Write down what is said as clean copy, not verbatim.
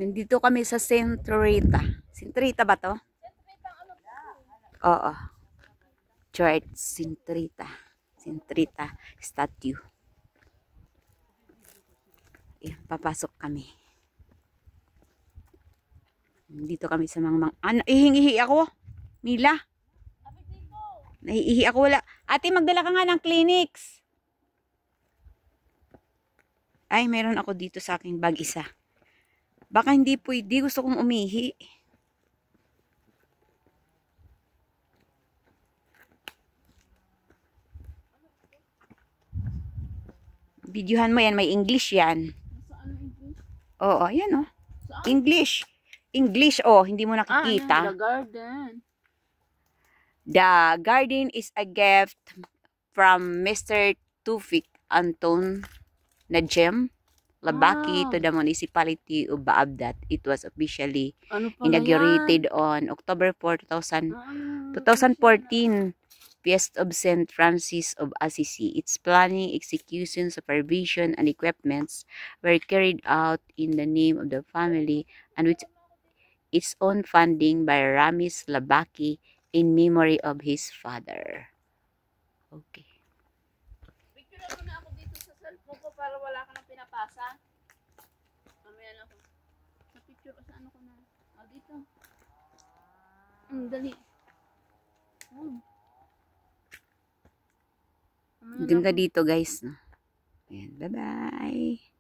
Nandito kami sa Centrita. Centrita ba to? Oo. Church Centrita. Centrita statue. Ayan, papasok kami. Dito kami sa mga ano, ihingi ako. Mila. Nahihihi ako, wala. Ate, magdala ka nga ng Kleenex. Ay, meron ako dito sa aking bag isa. Baka hindi pwede. Gusto kong umihi. Videohan mo yan. May English yan. Oo, yan oh. English. English, oh. Hindi mo nakikita. The garden. The garden is a gift from Mr. Tufik Anton Najem Labaki to the municipality of Baabdat. It was officially inaugurated on October 4, 2014, Feast of St. Francis of Assisi. Its planning, execution, supervision, and equipments were carried out in the name of the family and with its own funding by Ramis Labaki in memory of his father. Okay. Picture ako na ako dito sa cellphone ko para wala ka nang pinapasa. Mamaya lang ako. Na-picture ko sa ano ko na. Dito. Dali. Ganda dito guys. Ayan, bye-bye.